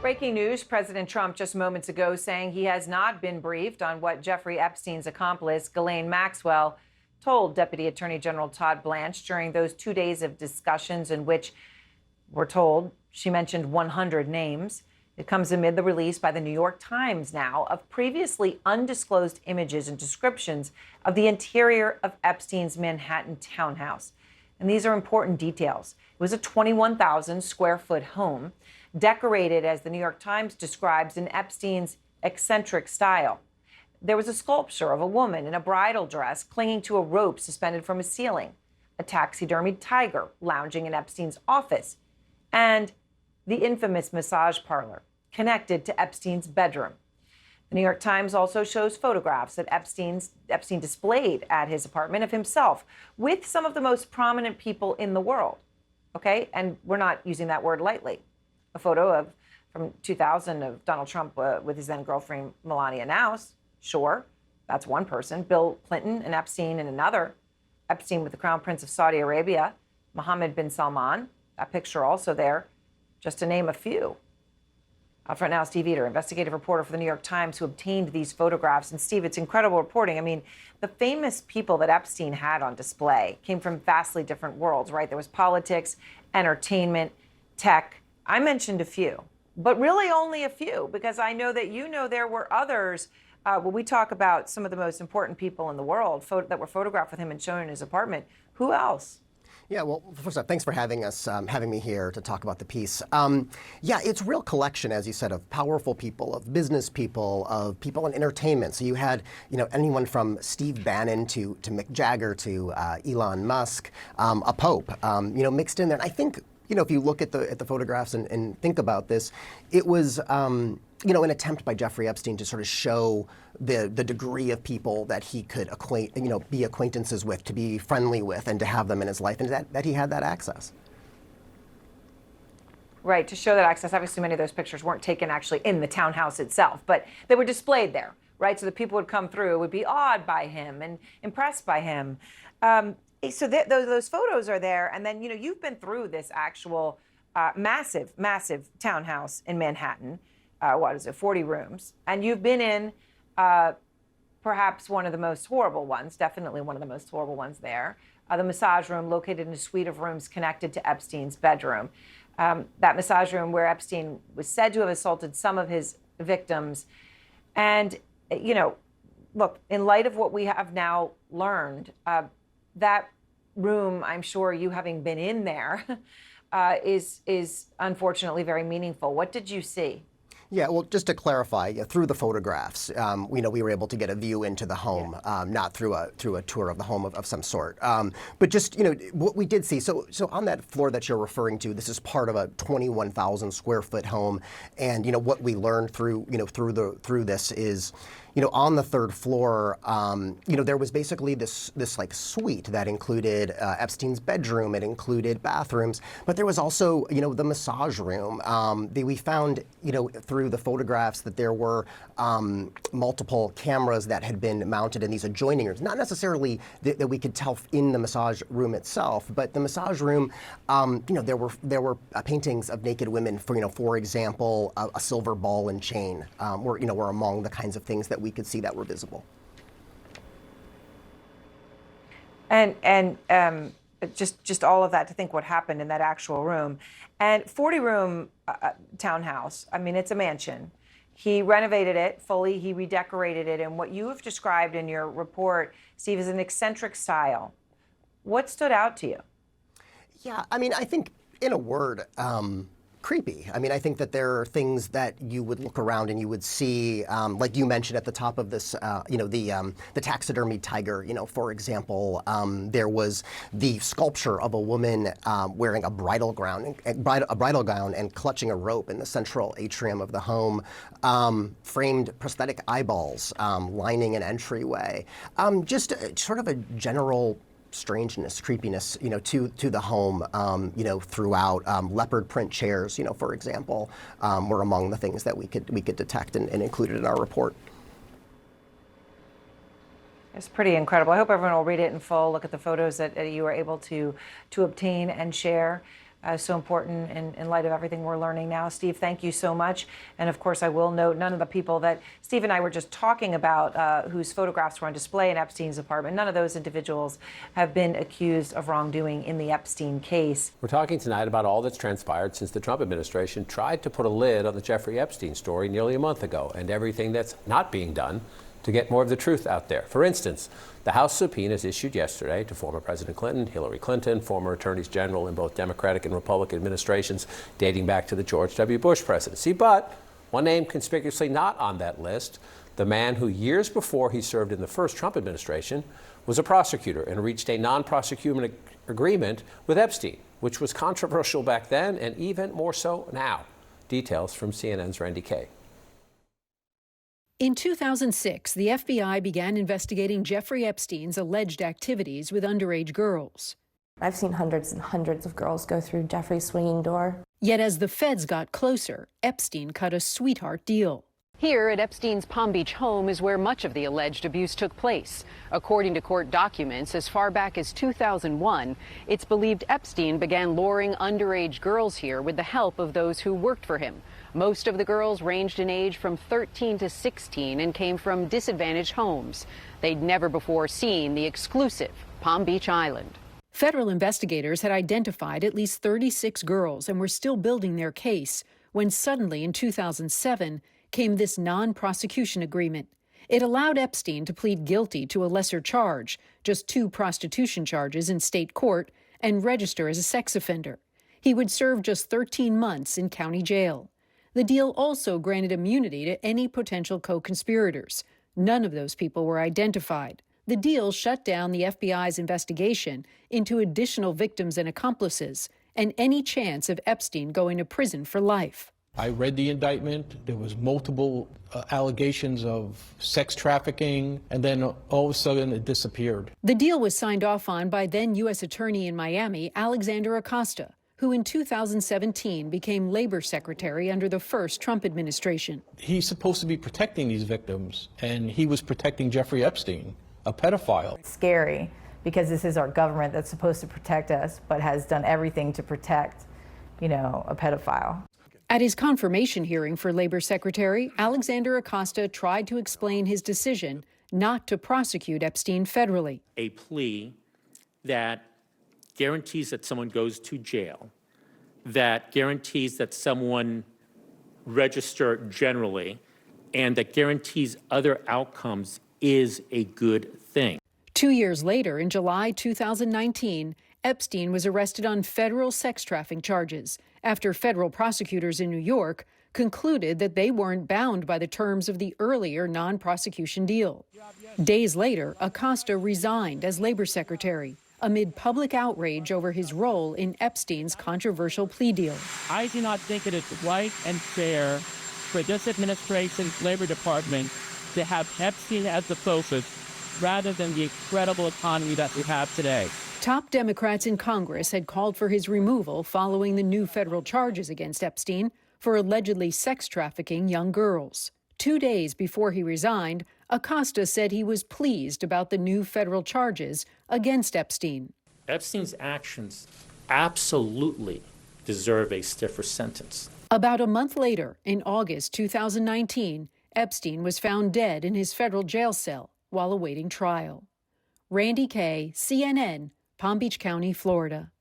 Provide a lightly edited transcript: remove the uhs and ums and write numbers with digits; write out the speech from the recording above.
Breaking news, President Trump just moments ago saying he has not been briefed on what Jeffrey Epstein's accomplice, Ghislaine Maxwell, told Deputy Attorney General Todd Blanche during those 2 days of discussions in which we're told she mentioned 100 names. It comes amid the release by the New York Times now of previously undisclosed images and descriptions of the interior of Epstein's Manhattan townhouse. And these are important details. It was a 21,000 square foot home, decorated, as the New York Times describes, in Epstein's eccentric style. There was a sculpture of a woman in a bridal dress clinging to a rope suspended from a ceiling, a taxidermied tiger lounging in Epstein's office, and the infamous massage parlor connected to Epstein's bedroom. The New York Times also shows photographs that Epstein displayed at his apartment of himself with some of the most prominent people in the world. Okay, and we're not using that word lightly. A photo from 2000 of Donald Trump with his then girlfriend Melania Knauss. Sure, that's one person. Bill Clinton and Epstein and another. Epstein with the Crown Prince of Saudi Arabia, Mohammed bin Salman. That picture also there, just to name a few. Out front now, Steve Eder, investigative reporter for the New York Times, who obtained these photographs. And Steve, it's incredible reporting. I mean, the famous people that Epstein had on display came from vastly different worlds, right? There was politics, entertainment, tech. I mentioned a few, but really only a few, because I know that there were others. When we talk about some of the most important people in the world that were photographed with him and shown in his apartment, who else? Yeah, well, first off, thanks for having me here to talk about the piece. Yeah, it's a real collection, as you said, of powerful people, of business people, of people in entertainment. So you had, anyone from Steve Bannon to Mick Jagger to Elon Musk, a pope, mixed in there. And I think, if you look at the photographs and think about this, it was, an attempt by Jeffrey Epstein to sort of show the degree of people that he could be acquaintances with, to be friendly with, and to have them in his life, and that he had that access. Right, to show that access. Obviously, many of those pictures weren't taken actually in the townhouse itself, but they were displayed there, right? So the people would come through, would be awed by him and impressed by him. So those photos are there, and then you've been through this actual massive townhouse in Manhattan. 40 rooms, and you've been in perhaps one of the most horrible ones, definitely one of the most horrible ones there, the massage room located in a suite of rooms connected to Epstein's bedroom. That massage room where Epstein was said to have assaulted some of his victims. And, look, in light of what we have now learned, that room, I'm sure you having been in there, is unfortunately very meaningful. What did you see? Yeah, well, just to clarify, through the photographs, we were able to get a view into the home, not through a tour of the home of some sort. But just, what we did see, so on that floor that you're referring to, this is part of a 21,000 square foot home. And, what we learned through this is, on the third floor, there was basically this like suite that included Epstein's bedroom. It included bathrooms, but there was also, the massage room. We found, through the photographs that there were multiple cameras that had been mounted in these adjoining rooms. Not necessarily that we could tell in the massage room itself, but the massage room, there were paintings of naked women. For example, a silver ball and chain were among the kinds of things that we could see that were visible. And just all of that, to think what happened in that actual room. And 40-room townhouse, I mean, it's a mansion. He renovated it fully, he redecorated it, and what you have described in your report, Steve, is an eccentric style. What stood out to you? Yeah, I mean, I think, in a word, creepy. I mean, I think that there are things that you would look around and you would see, like you mentioned at the top of this, the taxidermy tiger. For example, there was the sculpture of a woman wearing a bridal gown and clutching a rope in the central atrium of the home. Framed prosthetic eyeballs lining an entryway. Just sort of a general strangeness, creepiness, to the home, throughout. Leopard print chairs, for example, were among the things that we could detect and included in our report. It's pretty incredible. I hope everyone will read it in full, look at the photos that you were able to obtain and share. so important in light of everything we're learning now. Steve, thank you so much. And of course, I will note none of the people that Steve and I were just talking about whose photographs were on display in Epstein's apartment, none of those individuals have been accused of wrongdoing in the Epstein case. We're talking tonight about all that's transpired since the Trump administration tried to put a lid on the Jeffrey Epstein story nearly a month ago, and everything that's not being done to get more of the truth out there. For instance, the House subpoenas issued yesterday to former President Clinton, Hillary Clinton, former attorneys general in both Democratic and Republican administrations dating back to the George W. Bush presidency. But one name conspicuously not on that list, the man who years before he served in the first Trump administration was a prosecutor and reached a non-prosecution agreement with Epstein, which was controversial back then and even more so now. Details from CNN's Randy Kaye. In 2006, the FBI began investigating Jeffrey Epstein's alleged activities with underage girls. I've seen hundreds and hundreds of girls go through Jeffrey's swinging door. Yet as the feds got closer, Epstein cut a sweetheart deal. Here at Epstein's Palm Beach home is where much of the alleged abuse took place. According to court documents, as far back as 2001, it's believed Epstein began luring underage girls here with the help of those who worked for him. Most of the girls ranged in age from 13 to 16 and came from disadvantaged homes. They'd never before seen the exclusive Palm Beach Island. Federal investigators had identified at least 36 girls and were still building their case when suddenly in 2007 came this non-prosecution agreement. It allowed Epstein to plead guilty to a lesser charge, just 2 prostitution charges in state court, and register as a sex offender. He would serve just 13 months in county jail. The deal also granted immunity to any potential co-conspirators. None of those people were identified. The deal shut down the FBI's investigation into additional victims and accomplices and any chance of Epstein going to prison for life. I read the indictment. There was multiple allegations of sex trafficking, and then all of a sudden it disappeared. The deal was signed off on by then U.S. Attorney in Miami, Alexander Acosta, who in 2017 became labor secretary under the first Trump administration. He's supposed to be protecting these victims, and he was protecting Jeffrey Epstein, a pedophile. It's scary because this is our government that's supposed to protect us, but has done everything to protect, a pedophile. At his confirmation hearing for labor secretary, Alexander Acosta tried to explain his decision not to prosecute Epstein federally. A plea that guarantees that someone goes to jail, that guarantees that someone register generally, and that guarantees other outcomes is a good thing. 2 years later, in July 2019, Epstein was arrested on federal sex trafficking charges after federal prosecutors in New York concluded that they weren't bound by the terms of the earlier non-prosecution deal. Days later, Acosta resigned as labor secretary amid public outrage over his role in Epstein's controversial plea deal. I do not think it is right and fair for this administration's Labor Department to have Epstein as the focus rather than the incredible economy that we have today. Top Democrats in Congress had called for his removal following the new federal charges against Epstein for allegedly sex trafficking young girls. 2 days before he resigned, Acosta said he was pleased about the new federal charges against Epstein. Epstein's actions absolutely deserve a stiffer sentence. About a month later, in August 2019, Epstein was found dead in his federal jail cell while awaiting trial. Randy Kaye, CNN, Palm Beach County, Florida.